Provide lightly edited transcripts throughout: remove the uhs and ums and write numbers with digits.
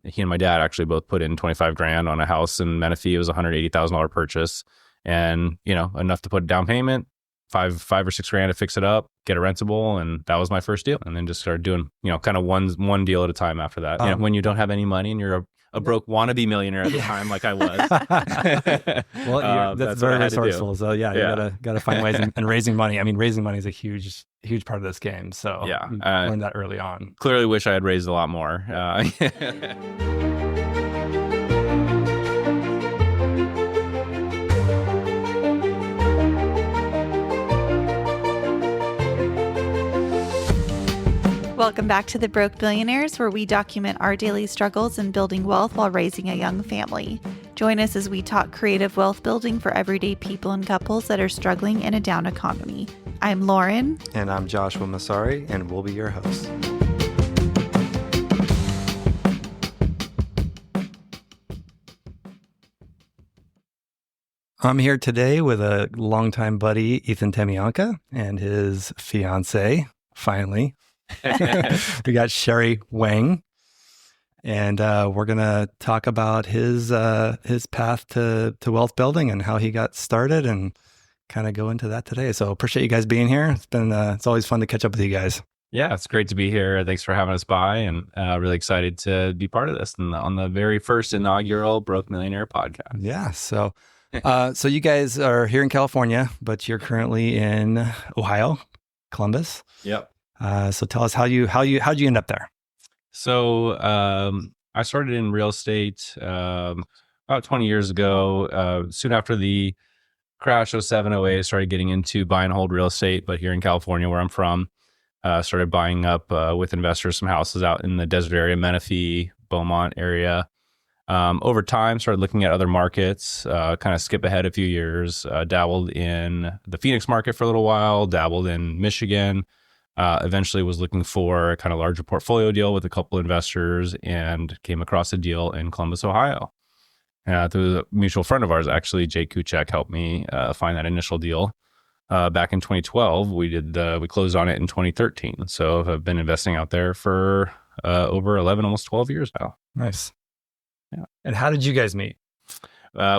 he and my dad actually both put in 25 grand on a house in Menifee. It was a $180,000 purchase, and enough to put a down payment, five or six grand to fix it up, get it rentable, and that was my first deal. And then just started doing kind of one deal at a time after that. When you don't have any money and you're a broke wannabe millionaire at the time, like I was. Well, that's very resourceful. So you gotta find ways. And raising money. I mean, raising money is a huge part of this game. So you learned that early on. Clearly, wish I had raised a lot more. Welcome back to The Broke Billionaires, where we document our daily struggles in building wealth while raising a young family. Join us as we talk creative wealth building for everyday people and couples that are struggling in a down economy. I'm Lauren. And I'm Joshua Masari, and we'll be your hosts. I'm here today with a longtime buddy, Ethan Temianka, and his fiance, finally. We got Sherry Wang, and we're gonna talk about his path to wealth building and how he got started, and kind of go into that today. So appreciate you guys being here. It's always fun to catch up with you guys. Yeah, it's great to be here. Thanks for having us by, and really excited to be part of this on the very first inaugural Broke Millionaire podcast. Yeah. So you guys are here in California, but you're currently in Ohio, Columbus. Yep. So tell us how'd you end up there? So I started in real estate about 20 years ago. Soon after the crash, 07, 08, I started getting into buy and hold real estate, but here in California, where I'm from, started buying up with investors some houses out in the desert area, Menifee, Beaumont area. Over time, started looking at other markets, kind of skip ahead a few years, dabbled in the Phoenix market for a little while, dabbled in Michigan. Eventually was looking for a kind of larger portfolio deal with a couple investors, and came across a deal in Columbus, Ohio. Through a mutual friend of ours, actually, Jay Kuchek, helped me find that initial deal. Back in 2012, we closed on it in 2013. So I've been investing out there for over 11, almost 12 years now. Nice. Yeah. And how did you guys meet?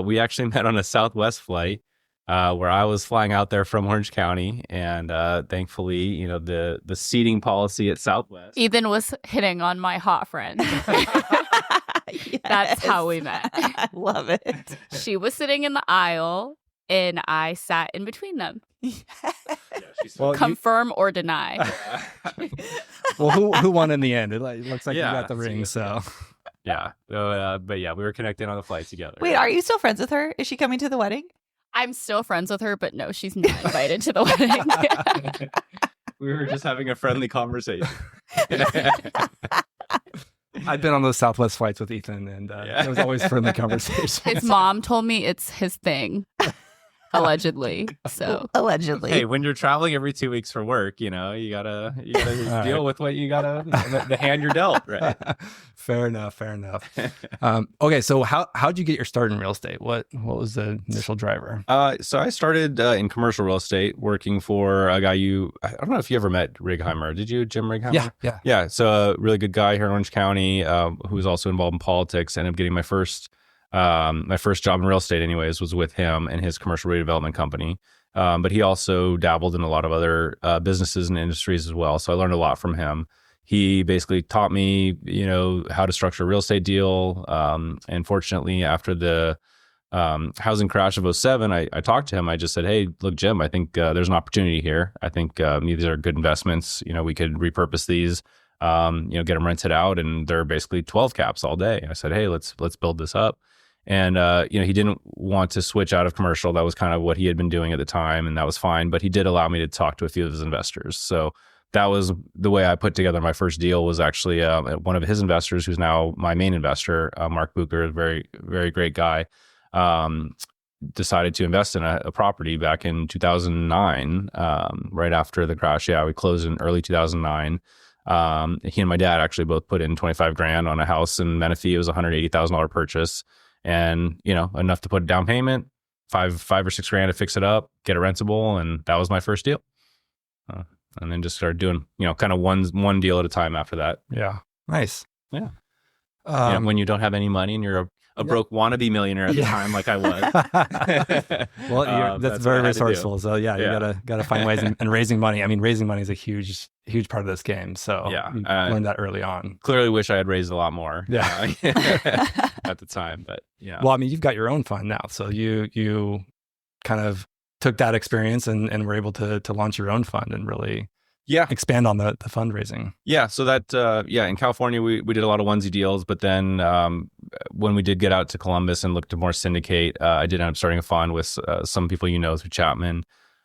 We actually met on a Southwest flight. Where I was flying out there from Orange County, and thankfully, the seating policy at Southwest. Ethan was hitting on my hot friend. Yes. That's how we met. I love it. She was sitting in the aisle, and I sat in between them. Well, confirm or deny. Well, who won in the end? It looks like you got the ring. So yeah, but yeah, we were connected on the flight together. Wait, are you still friends with her? Is she coming to the wedding? I'm still friends with her, but no, she's not invited to the wedding. We were just having a friendly conversation. I've been on those Southwest flights with Ethan, and it was always friendly conversations. His mom told me it's his thing, allegedly. So allegedly, hey, when you're traveling every 2 weeks for work, you gotta deal with what you gotta the hand you're dealt, right? Fair enough. Okay, so how'd you get your start in real estate? What was the initial driver? So I started in commercial real estate, working for a guy I don't know if you ever met Righeimer. Did you, Jim Righeimer? Yeah. So a really good guy here in Orange County, who was also involved in politics. Ended up getting my first job in real estate anyways was with him and his commercial redevelopment company. But he also dabbled in a lot of other businesses and industries as well. So I learned a lot from him. He basically taught me, how to structure a real estate deal. And fortunately, after the housing crash of 07, I talked to him. I just said, hey, look, Jim, I think there's an opportunity here. I think these are good investments. We could repurpose these, get them rented out, and they're basically 12 caps all day. I said, hey, let's build this up. And, he didn't want to switch out of commercial. That was kind of what he had been doing at the time, and that was fine. But he did allow me to talk to a few of his investors. So that was the way I put together my first deal. Was actually one of his investors, who's now my main investor, Mark Bucher, a very, very great guy, decided to invest in a property back in 2009, right after the crash. Yeah, we closed in early 2009. He and my dad actually both put in 25 grand on a house in Menifee. It was a $180,000 purchase, and enough to put a down payment, five or six grand to fix it up, get it rentable, and that was my first deal. And then just started doing kind of one deal at a time after that. Yeah, nice. Yeah. when you don't have any money and you're a broke wannabe millionaire at the time, like I was. Well, that's very resourceful. So you gotta find ways and raising money. I mean, raising money is a huge part of this game. So you learned that early on. Clearly wish I had raised a lot more at the time, but yeah. Well, I mean, you've got your own fund now. So you kind of took that experience and were able to launch your own fund and really expand on the fundraising. Yeah. So that, in California, we did a lot of onesie deals, but then when we did get out to Columbus and look to more syndicate, I did end up starting a fund with some people through Chapman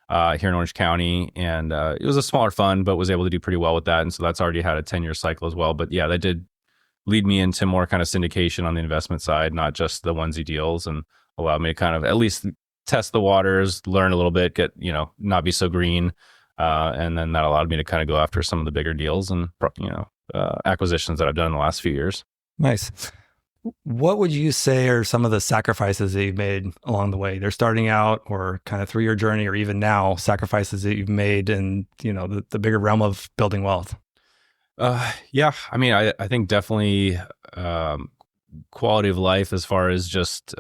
here in Orange County. And it was a smaller fund, but was able to do pretty well with that. And so that's already had a 10-year cycle as well. But yeah, that did lead me into more kind of syndication on the investment side, not just the onesie deals, and allowed me to kind of at least test the waters, learn a little bit, get, not be so green. And then that allowed me to kind of go after some of the bigger deals and, acquisitions that I've done in the last few years. Nice. What would you say are some of the sacrifices that you've made along the way? They're starting out or kind of through your journey, or even now, sacrifices that you've made in, the bigger realm of building wealth? I mean, I think definitely quality of life as far as just,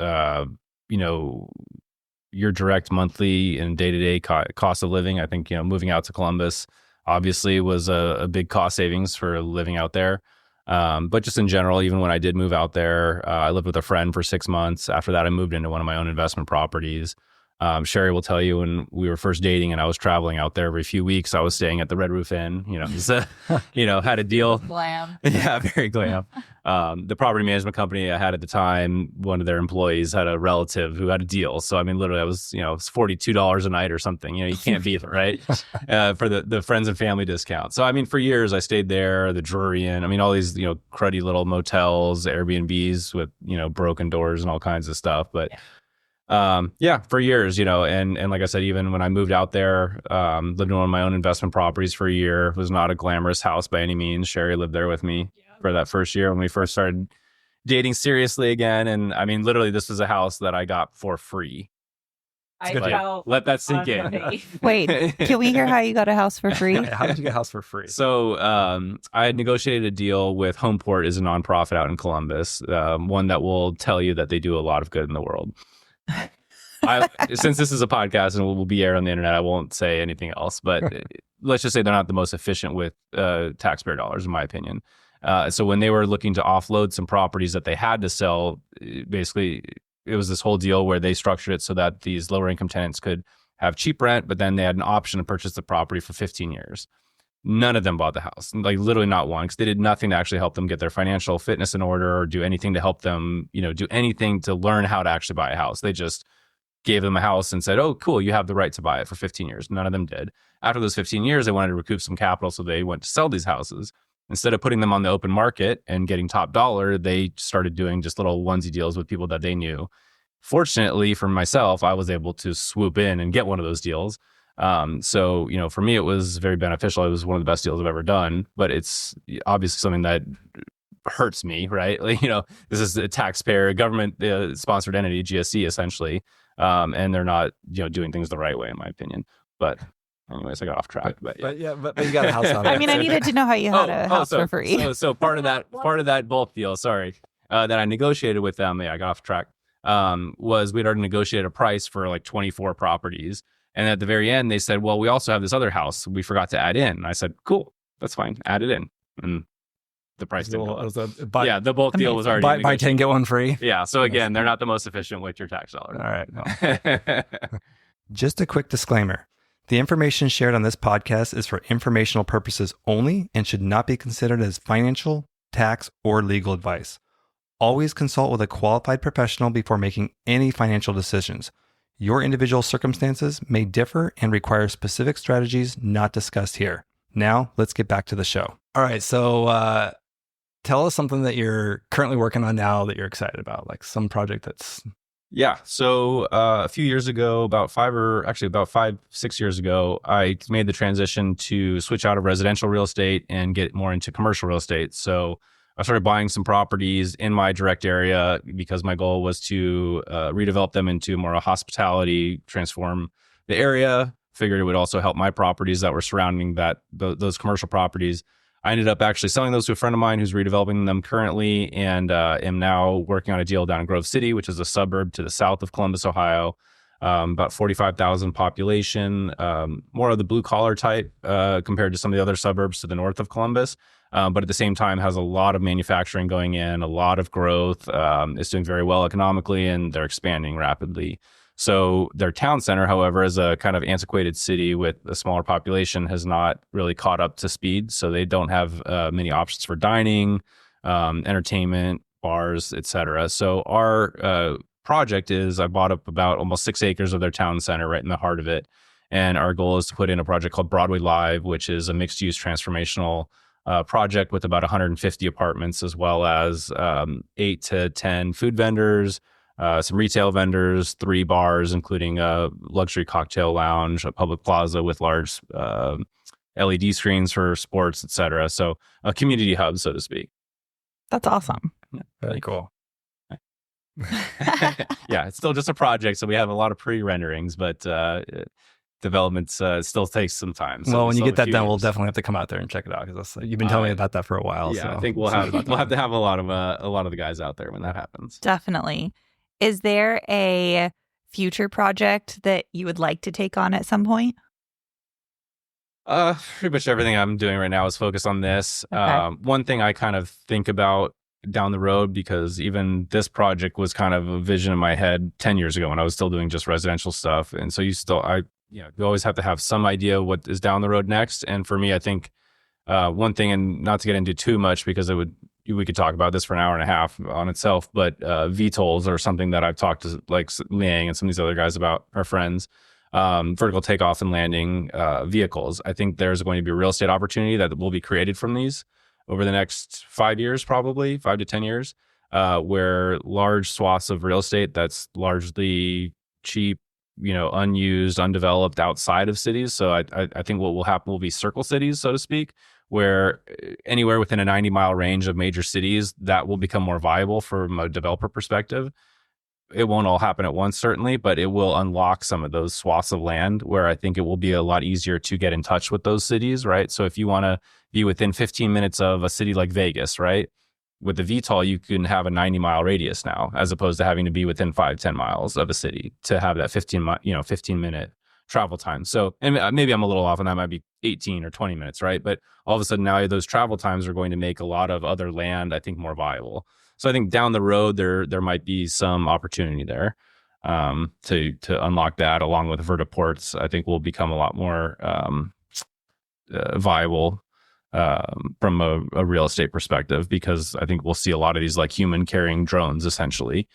your direct monthly and day-to-day cost of living. I think, moving out to Columbus obviously was a big cost savings for living out there. But just in general, even when I did move out there, I lived with a friend for 6 months. After that, I moved into one of my own investment properties. Sherry will tell you, when we were first dating and I was traveling out there every few weeks, I was staying at the Red Roof Inn, had a deal. Glam. Yeah, very glam. The property management company I had at the time, one of their employees had a relative who had a deal. So, I mean, literally it was $42 a night or something. You can't beat it, right? For the friends and family discount. So, I mean, for years I stayed there, the Drury Inn. I mean, all these, cruddy little motels, Airbnbs with, broken doors and all kinds of stuff. But for years, and like I said, even when I moved out there, lived in one of my own investment properties for a year. It was not a glamorous house by any means. Sherry lived there with me for that first year when we first started dating seriously again. And I mean, literally, this was a house that I got for free. Let that sink in. Wait, can we hear how you got a house for free? How did you get a house for free? So I had negotiated a deal with Homeport, is a nonprofit out in Columbus, one that will tell you that they do a lot of good in the world. Since this is a podcast and will be aired on the internet, I won't say anything else, but let's just say they're not the most efficient with taxpayer dollars, in my opinion. So when they were looking to offload some properties that they had to sell, basically it was this whole deal where they structured it so that these lower income tenants could have cheap rent, but then they had an option to purchase the property for 15 years. None of them bought the house, like literally not one, because they did nothing to actually help them get their financial fitness in order or do anything to help them, do anything to learn how to actually buy a house. They just gave them a house and said, oh, cool, you have the right to buy it for 15 years. None of them did. After those 15 years, they wanted to recoup some capital, so they went to sell these houses. Instead of putting them on the open market and getting top dollar, they started doing just little onesie deals with people that they knew. Fortunately for myself, I was able to swoop in and get one of those deals. So, for me, it was very beneficial. It was one of the best deals I've ever done, but it's obviously something that hurts me, right? This is a taxpayer, government sponsored entity, GSC essentially. And they're not, doing things the right way, in my opinion. But anyways, I got off track. But you got a house on it. I mean, I needed to know how you had a house for free. So part of that bulk deal, that I negotiated with them, I got off track, was we'd already negotiated a price for like 24 properties. And at the very end, they said, well, we also have this other house we forgot to add in. And I said, cool, that's fine. Add it in. And the price didn't go up. The bulk deal was already buy 10, get one free. Yeah. So again, they're not the most efficient with your tax dollars. All right. No. Just a quick disclaimer. The information shared on this podcast is for informational purposes only and should not be considered as financial, tax, or legal advice. Always consult with a qualified professional before making any financial decisions. Your individual circumstances may differ and require specific strategies not discussed here. Now, let's get back to the show. All right, so tell us something that you're currently working on now that you're excited about, like some project that's... Yeah, so a few years ago, about 5-6 years ago, I made the transition to switch out of residential real estate and get more into commercial real estate. So I started buying some properties in my direct area because my goal was to redevelop them into more a hospitality, transform the area. Figured it would also help my properties that were surrounding those commercial properties. I ended up actually selling those to a friend of mine who's redeveloping them currently, and am now working on a deal down in Grove City, which is a suburb to the south of Columbus, Ohio. About 45,000 population, more of the blue collar type compared to some of the other suburbs to the north of Columbus. But at the same time has a lot of manufacturing going in, a lot of growth. It's doing very well economically, and they're expanding rapidly. So their town center, however, is a kind of antiquated city with a smaller population, has not really caught up to speed. So they don't have many options for dining, entertainment, bars, etc. So our project is I bought up about almost 6 acres of their town center right in the heart of it. And our goal is to put in a project called Broadway Live, which is a mixed-use transformational project with about 150 apartments, as well as 8 to 10 food vendors, some retail vendors, 3 bars, including a luxury cocktail lounge, a public plaza with large LED screens for sports, etc. So a community hub, so to speak. That's awesome. Very cool. Yeah, it's still just a project, so we have a lot of pre-renderings, but developments still takes some time. So well, when you get that done, we'll definitely have to come out there and check it out, because you've been telling me about that for a while. Yeah, so. I think we'll have to have a lot of the guys out there when that happens. Definitely. Is there a future project that you would like to take on at some point? Pretty much everything I'm doing right now is focused on this. Okay. One thing I kind of think about down the road, because even this project was kind of a vision in my head 10 years ago when I was still doing just residential stuff. And so you always have to have some idea what is down the road next. And for me, I think one thing, and not to get into too much because we could talk about this for an hour and a half on itself, but VTOLs are something that I've talked to like Liang and some of these other guys about, our friends. Vertical takeoff and landing vehicles. I think there's going to be a real estate opportunity that will be created from these over the next 5 years, probably 5 to 10 years, where large swaths of real estate that's largely cheap, unused, undeveloped outside of cities. So I think what will happen will be circle cities, so to speak, where anywhere within a 90-mile range of major cities, that will become more viable from a developer perspective. It won't all happen at once, certainly, but it will unlock some of those swaths of land where I think it will be a lot easier to get in touch with those cities, right? So if you want to be within 15 minutes of a city like Vegas, right? With the VTOL, you can have a 90-mile radius now, as opposed to having to be within 5-10 miles of a city to have that 15-minute travel time. So, and maybe I'm a little off on that, might be 18 or 20 minutes, right? But all of a sudden now those travel times are going to make a lot of other land, I think, more viable. So I think down the road there might be some opportunity there to unlock that, along with vertiports. I think will become a lot more viable from a real estate perspective, because I think we'll see a lot of these like human carrying drones essentially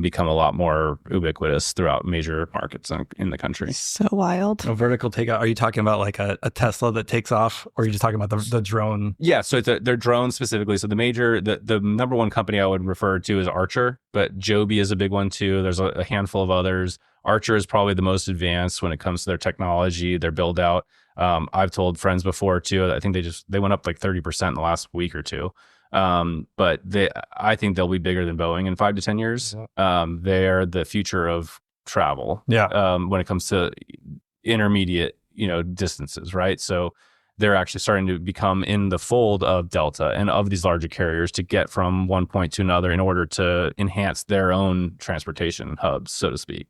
become a lot more ubiquitous throughout major markets in the country. So wild. A vertical takeoff. Are you talking about like a Tesla that takes off, or are you just talking about the drone? Yeah, so they're drones specifically. So the number one company I would refer to is Archer, but Joby is a big one too. There's a handful of others. Archer is probably the most advanced when it comes to their technology, their build out. I've told friends before too. I think they went up like 30% in the last week or two. But I think they'll be bigger than Boeing in 5 to 10 years. They're the future of travel. Yeah. When it comes to intermediate, distances, right? So they're actually starting to become in the fold of Delta and of these larger carriers to get from one point to another in order to enhance their own transportation hubs, so to speak.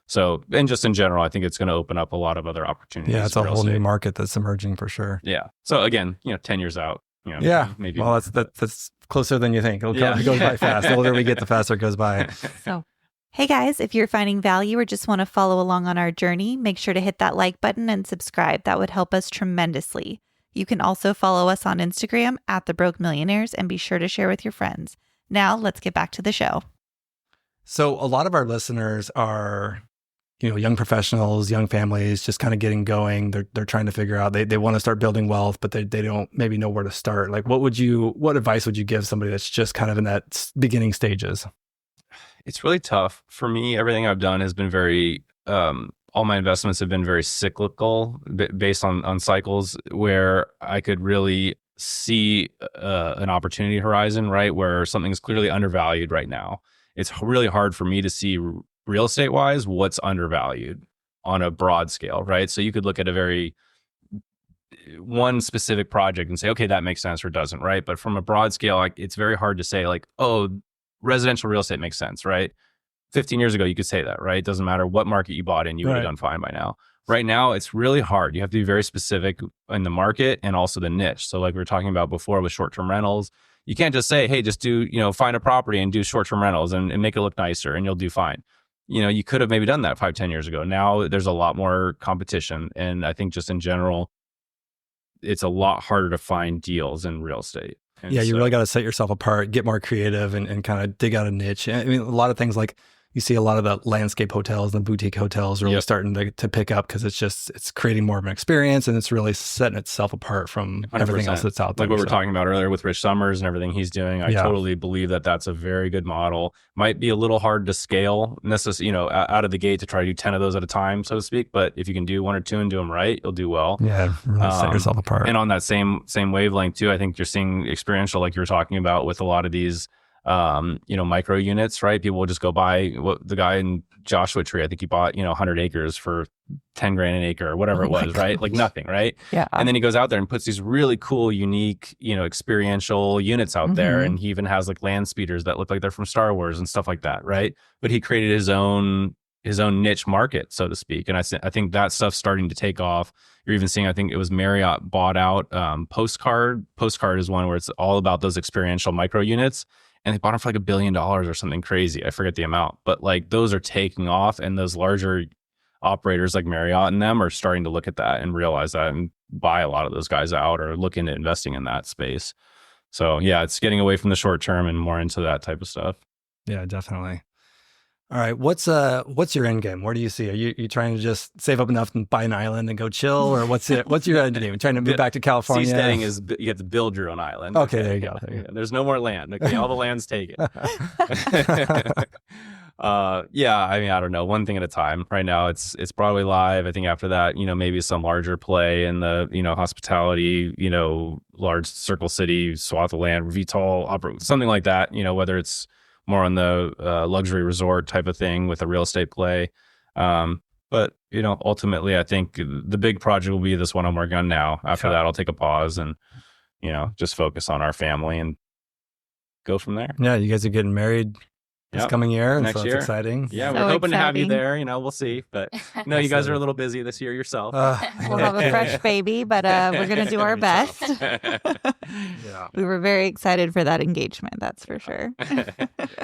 So, and just in general, I think it's going to open up a lot of other opportunities. Yeah, it's a whole new market that's emerging for sure. Yeah. So again, 10 years out. Yeah. Maybe. Well, that's closer than you think. It goes by fast. The older we get, the faster it goes by. So, hey guys, if you're finding value or just want to follow along on our journey, make sure to hit that like button and subscribe. That would help us tremendously. You can also follow us on Instagram @TheBrokeMillionaires and be sure to share with your friends. Now, let's get back to the show. So a lot of our listeners are, young professionals, young families, just kind of getting going. They're trying to figure out, they want to start building wealth, but they don't maybe know where to start. Like what advice would you give somebody that's just kind of in that beginning stages? It's really tough. For me, everything I've done has been very, all my investments have been very cyclical, based on cycles where I could really see an opportunity horizon, right? Where something is clearly undervalued right now. It's really hard for me to see real estate wise what's undervalued on a broad scale, right? So you could look at a very one specific project and say, okay, that makes sense or doesn't, right? But from a broad scale, like it's very hard to say like, oh, residential real estate makes sense, right? 15 years ago, you could say that, right? It doesn't matter what market you bought in, you would have done fine by now. Right now, it's really hard. You have to be very specific in the market and also the niche. So like we were talking about before with short-term rentals, you can't just say, hey, just do, find a property and do short-term rentals and make it look nicer and you'll do fine. You could have maybe done that 5-10 years ago. Now there's a lot more competition. And I think just in general, it's a lot harder to find deals in real estate. And you really got to set yourself apart, get more creative and kind of dig out a niche. I mean, a lot of things like you see a lot of the landscape hotels and boutique hotels really starting to pick up because it's creating more of an experience and it's really setting itself apart from 100%. Everything else that's out there. Like what we're talking about earlier with Rich Summers and everything he's doing. I totally believe that that's a very good model. Might be a little hard to scale, out of the gate to try to do 10 of those at a time, so to speak. But if you can do 1 or 2 and do them right, you'll do well. Yeah, really set yourself apart. And on that same wavelength too, I think you're seeing experiential, like you were talking about with a lot of these micro units, right? People will just go buy what the guy in Joshua Tree, I think he bought, 100 acres for 10 grand an acre or whatever it was, right? Like nothing, right? Yeah. And then he goes out there and puts these really cool, unique, experiential units out there. And he even has like land speeders that look like they're from Star Wars and stuff like that, right? But he created his own niche market, so to speak. And I think that stuff's starting to take off. You're even seeing, I think it was Marriott bought out Postcard. Postcard is one where it's all about those experiential micro units. And they bought them for like $1 billion or something crazy. I forget the amount, but like those are taking off, and those larger operators like Marriott and them are starting to look at that and realize that and buy a lot of those guys out or look into investing in that space. So yeah, it's getting away from the short term and more into that type of stuff. Yeah, definitely. All right, what's your end game? Where do you see? Are you trying to just save up enough and buy an island and go chill, or what's your end game? Trying to move back to California? Seasteading is you have to build your own island. Okay, there you go. There's no more land. Okay, all the land's taken. I don't know. One thing at a time. Right now, it's Broadway Live. I think after that, maybe some larger play in the hospitality, large Circle City, swath of land, VTOL, opera, something like that. Whether it's more on the luxury resort type of thing with a real estate play. But, ultimately, I think the big project will be this one I'm working on now. After that, I'll take a pause and, just focus on our family and go from there. Yeah, you guys are getting married this coming year. Next year. That's exciting. Yeah, we're hoping to have you there. We'll see. But no, you guys are a little busy this year yourself. We'll have a fresh baby, but we're going to do our best. We were very excited for that engagement. That's for sure.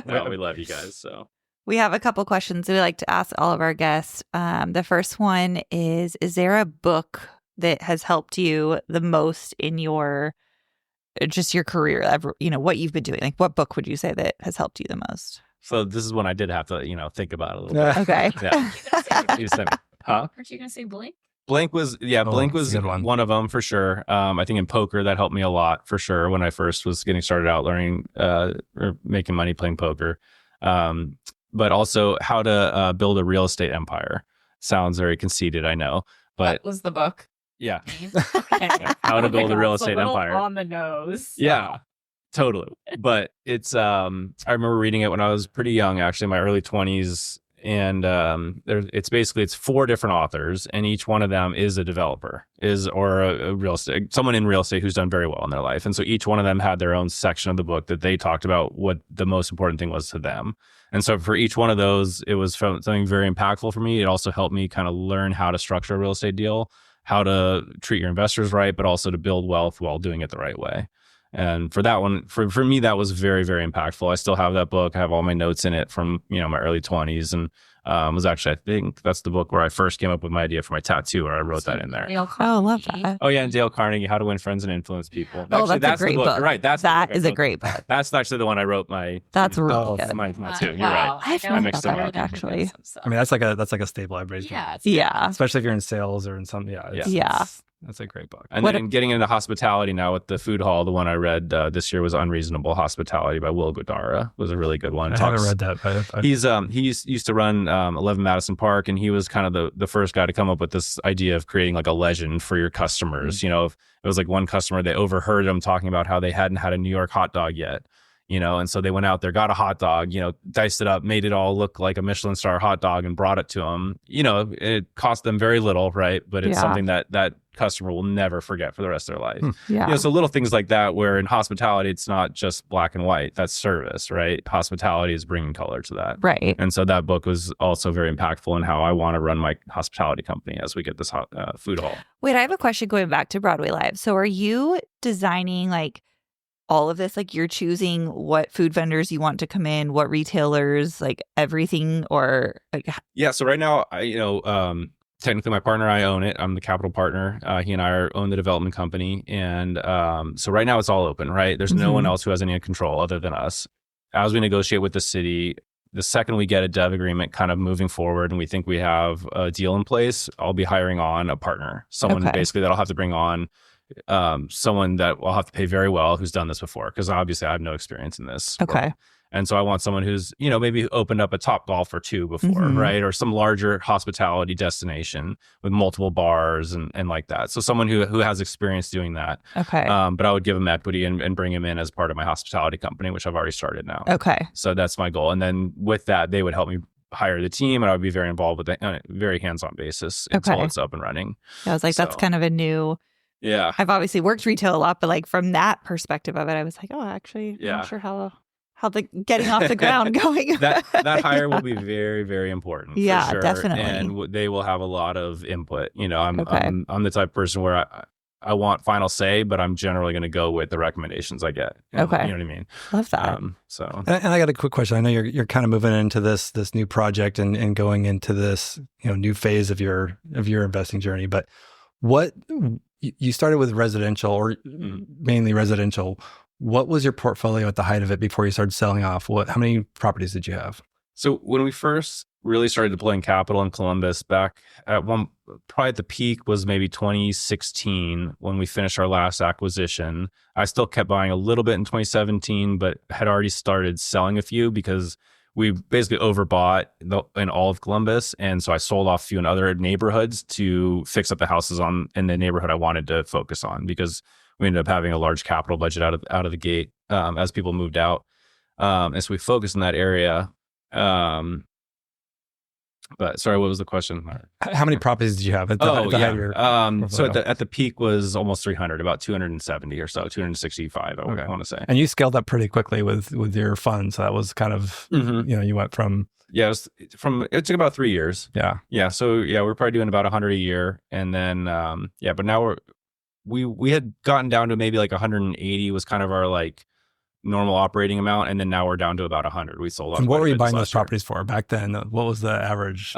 Well, we love you guys. So we have a couple questions we like to ask all of our guests. The first one is there a book that has helped you the most in your career, ever, what you've been doing? Like, what book would you say that has helped you the most? So this is when I did have to, think about it a little bit. Okay. Yeah. Huh? Aren't you going to say Blink? Blink was one of them for sure. I think in poker that helped me a lot for sure when I first was getting started out learning or making money playing poker. But also how to build a real estate empire. Sounds very conceited, I know. But that was the book. Yeah. Okay. How to build a real estate empire. On the nose. Yeah. Totally. But it's I remember reading it when I was pretty young, actually, in my early 20s. And it's 4 different authors, and each one of them is a developer, or a real estate, someone in real estate who's done very well in their life. And so each one of them had their own section of the book that they talked about what the most important thing was to them. And so for each one of those, it was something very impactful for me. It also helped me kind of learn how to structure a real estate deal, how to treat your investors right, but also to build wealth while doing it the right way. And for that one, for me, that was very, very impactful. I still have that book. I have all my notes in it from, my early 20s. And was actually, I think that's the book where I first came up with my idea for my tattoo, or I wrote that in there. Oh, love that. Oh, yeah. And Dale Carnegie, How to Win Friends and Influence People. Oh, actually, that's a great book. Right. That is a great book. That's actually the one I wrote That's really good. My two. You're right. I mixed them up. Actually. I mean, that's like a staple library. Yeah. Especially if you're in sales or in some, that's a great book. And then getting into hospitality now with the food hall, the one I read this year was Unreasonable Hospitality by Will Guidara. Was a really good one. I haven't read that. But he used to run 11 Madison Park, and he was kind of the first guy to come up with this idea of creating like a legend for your customers. If it was like one customer, they overheard him talking about how they hadn't had a New York hot dog yet. And so they went out there, got a hot dog, diced it up, made it all look like a Michelin star hot dog and brought it to them. It cost them very little, right? But it's something that customer will never forget for the rest of their life. Yeah. So little things like that, where in hospitality, it's not just black and white. That's service, right? Hospitality is bringing color to that. Right. And so that book was also very impactful in how I want to run my hospitality company as we get this food hall. Wait, I have a question going back to Broadway Live. So are you designing like all of this? Like you're choosing what food vendors you want to come in, what retailers, like everything, or like... Yeah. So right now, technically my partner, I own it. I'm the capital partner. He and I own the development company. And so right now it's all open, right? There's no one else who has any control other than us. As we negotiate with the city, the second we get a dev agreement kind of moving forward and we think we have a deal in place, I'll be hiring on a partner, someone basically that I'll have to bring on, someone that I'll have to pay very well who's done this before, because obviously I have no experience in this. Okay. And so I want someone who's, maybe opened up a Topgolf or two before, right? Or some larger hospitality destination with multiple bars and like that. So someone who has experience doing that. Okay. But I would give him equity and bring him in as part of my hospitality company, which I've already started now. Okay. So that's my goal. And then with that, they would help me hire the team, and I would be very involved with it on a very hands-on basis until it's up and running. I was like, that's kind of a new... Yeah. I've obviously worked retail a lot, but like from that perspective of it, I was like, oh, actually, I'm not sure how the getting off the ground going. that hire will be very, very important. Yeah, for sure. definitely. And they will have a lot of input. I'm the type of person where I want final say, but I'm generally going to go with the recommendations I get. Okay. You know what I mean? Love that. And I got a quick question. I know you're kind of moving into this new project and going into this new phase of your investing journey. But what you started with residential, or mainly residential. What was your portfolio at the height of it before you started selling off? How many properties did you have? So when we first really started deploying capital in Columbus, back probably at the peak was maybe 2016 when we finished our last acquisition. I still kept buying a little bit in 2017, but had already started selling a few because we basically overbought in all of Columbus. And so I sold off a few in other neighborhoods to fix up the houses in the neighborhood I wanted to focus on, because we ended up having a large capital budget out of the gate as people moved out. And so we focused in that area. But sorry, what was the question? How many properties did you have at the height of your so at the peak was almost 300, about 270 or so, 265, I want to say. And you scaled up pretty quickly with your funds. So that was kind of, you went from... Yeah, it took about 3 years. Yeah. Yeah. So we're probably doing about 100 a year. And then, but now we had gotten down to maybe like 180 was kind of our like normal operating amount, and then now we're down to about 100. We sold. And what were you buying those properties for back then? What was the average?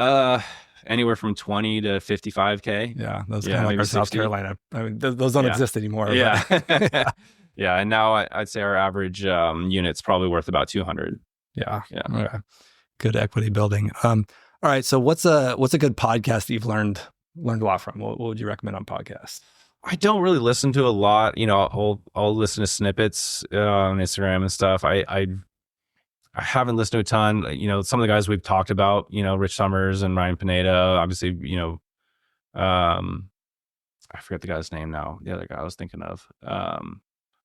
Anywhere from 20 to 55K. Yeah, those kind of like our South Carolina. I mean, those don't exist anymore. Yeah, yeah. And now I'd say our average unit's probably worth about 200. Yeah. Okay. Good equity building. All right. So what's a good podcast that you've learned a lot from? What would you recommend on podcasts? I don't really listen to a lot. I'll listen to snippets on Instagram and stuff. I haven't listened to a ton. Some of the guys we've talked about, Rich Summers and Ryan Pineda, obviously, I forget the guy's name now. The other guy I was thinking of.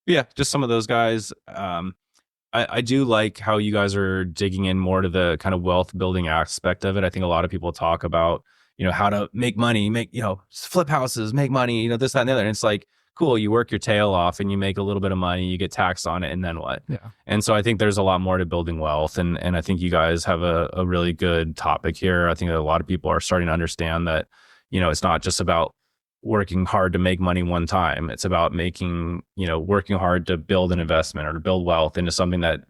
Yeah, just some of those guys. I do like how you guys are digging in more to the kind of wealth building aspect of it. I think a lot of people talk about, how to make money, flip houses, make money, this, that, and the other. And it's like, cool, you work your tail off and you make a little bit of money, you get taxed on it, and then what? Yeah. And so I think there's a lot more to building wealth. And I think you guys have a really good topic here. I think that a lot of people are starting to understand that, it's not just about working hard to make money one time. It's about working hard to build an investment or to build wealth into something that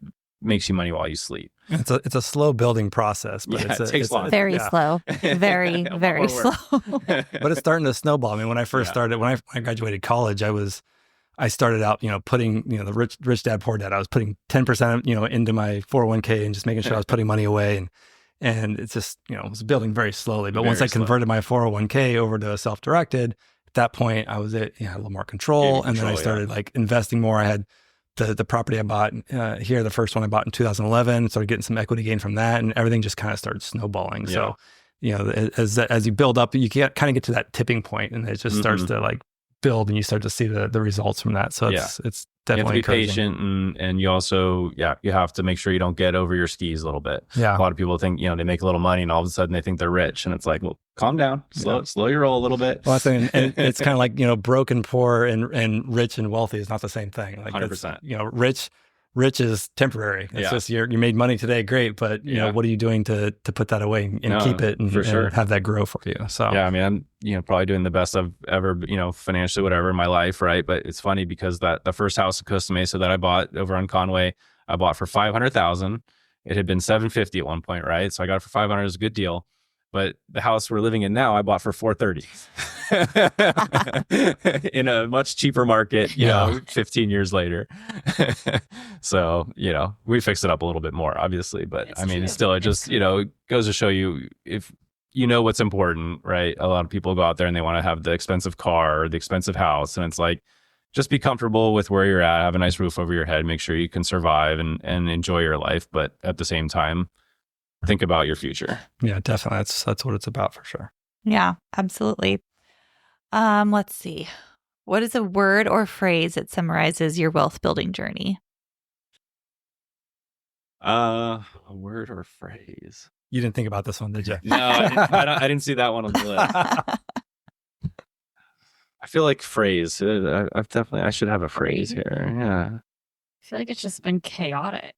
makes you money while you sleep. It's a slow building process, but it takes long. Very slow, very, very slow. But it's starting to snowball. I mean, when I first started, when I graduated college, I started out, putting, the rich dad, poor dad. I was putting 10%, into my 401k and just making sure I was putting money away. And it's just, it was building very slowly. But once I converted my 401k over to self-directed, at that point I was had a little more control. And then I started like investing more. I had the property I bought here, the first one I bought in 2011, started getting some equity gain from that, and everything just kind of started snowballing. Yeah. So, as you build up, you can't kind of get to that tipping point, and it just starts to like build, and you start to see the results from that. So it's definitely you have to be patient, and you also, you have to make sure you don't get over your skis a little bit. Yeah. A lot of people think, they make a little money and all of a sudden they think they're rich, and it's like, well, calm down, slow your roll a little bit. Well, and it's kind of like, broke and poor and rich and wealthy is not the same thing. Like 100%. Rich is temporary. It's just you made money today, great, but what are you doing to put that away and keep it and have that grow for you? So yeah, I mean, I'm probably doing the best I've ever, financially, whatever, in my life, right? But it's funny because the first house in Costa Mesa that I bought over on Conway, I bought for $500,000. It had been $750 at one point, right? So I got it for $500. It was a good deal. But the house we're living in now, I bought for $430 in a much cheaper market, 15 years later. So, we fixed it up a little bit more, obviously. But it's still, it just, goes to show you, if you know what's important, right? A lot of people go out there and they want to have the expensive car or the expensive house. And it's like, just be comfortable with where you're at, have a nice roof over your head, make sure you can survive and enjoy your life. But at the same time, think about your future. Yeah, definitely. That's what it's about for sure. Yeah, absolutely. Let's see. What is a word or phrase that summarizes your wealth building journey? A word or phrase. You didn't think about this one, did you? No, I didn't see that one on the list. I feel like phrase. I should have a phrase here. Yeah. I feel like it's just been chaotic.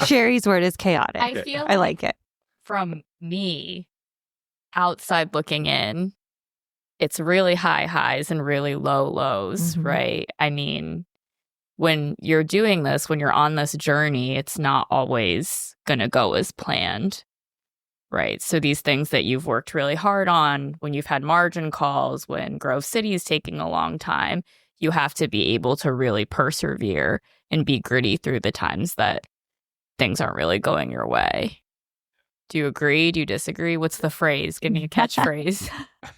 Sherry's word is chaotic. I like it. From me, outside looking in, it's really high highs and really low lows, right? I mean, when you're doing this, when you're on this journey, it's not always going to go as planned, right? So these things that you've worked really hard on, when you've had margin calls, when Grove City is taking a long time, you have to be able to really persevere and be gritty through the times that things aren't really going your way. Do you agree? Do you disagree? What's the phrase? Give me a catchphrase.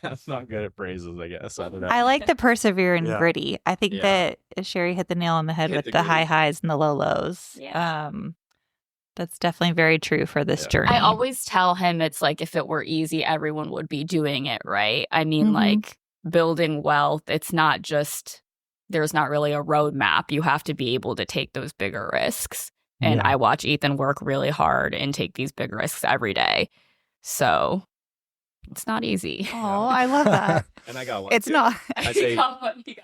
I'm not good at phrases, I guess. I don't know. I like the persevere and gritty. I think that Sherry hit the nail on the head with the high highs and the low lows. Yeah. That's definitely very true for this journey. I always tell him it's like, if it were easy, everyone would be doing it, right? I mean, like, building wealth, it's not just, there's not really a roadmap. You have to be able to take those bigger risks. And I watch Ethan work really hard and take these big risks every day. So it's not easzy. Oh, I love that. And I got one. It's not. I say, he got one. He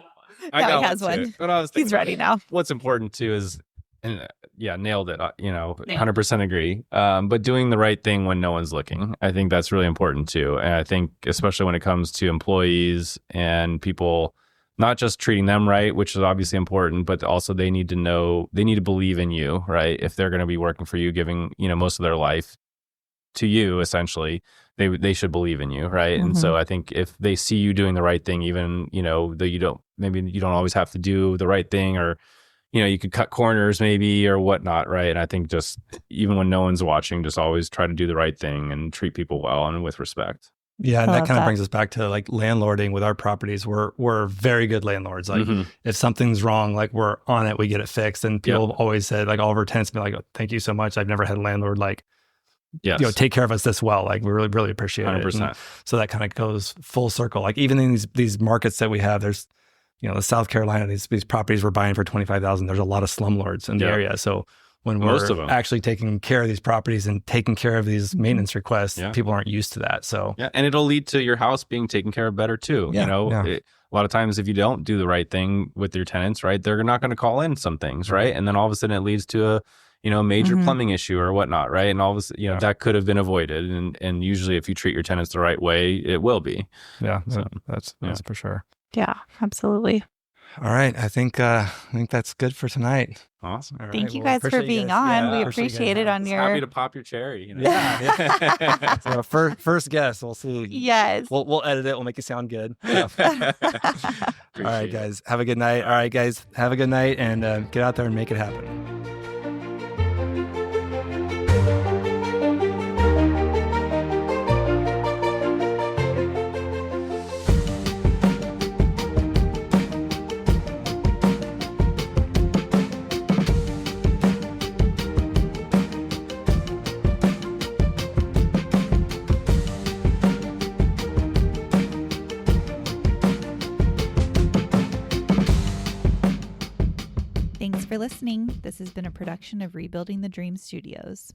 has one. But he's ready now. What's important too is, nailed it. 100% agree. But doing the right thing when no one's looking, I think that's really important too. And I think especially when it comes to employees and people, not just treating them right, which is obviously important, but also they need to believe in you, right? If they're going to be working for you, giving, most of their life to you, essentially, they should believe in you, right? And so I think if they see you doing the right thing, even, though you don't always have to do the right thing, or, you could cut corners maybe or whatnot, right? And I think just even when no one's watching, just always try to do the right thing and treat people well and with respect. Yeah, and that kind of brings us back to like landlording with our properties. We're very good landlords. Like if something's wrong, like we're on it, we get it fixed. And people have always said, like, all of our tenants be like, oh, thank you so much. I've never had a landlord like, take care of us this well. Like we really, really appreciate 100%. It. And so that kind of goes full circle. Like even in these markets that we have, there's, the South Carolina, these properties we're buying for $25,000. There's a lot of slumlords in the area. So when we're actually taking care of these properties and taking care of these maintenance requests, people aren't used to that. So and it'll lead to your house being taken care of better too. A lot of times if you don't do the right thing with your tenants, right, they're not going to call in some things, right? And then all of a sudden it leads to a major plumbing issue or whatnot, right? And all of a sudden, that could have been avoided. And usually if you treat your tenants the right way, it will be. Yeah, so, that's for sure. Yeah, absolutely. All right. I think that's good for tonight. Awesome. Right. Thank you guys for being on. Yeah, we appreciate it on your... Happy to pop your cherry. Yeah. So first guess. We'll see. Yes. We'll edit it. We'll make it sound good. All right, guys. Have a good night. All right, guys. Have a good night and get out there and make it happen. for listening. This has been a production of Rebuilding the Dream Studios.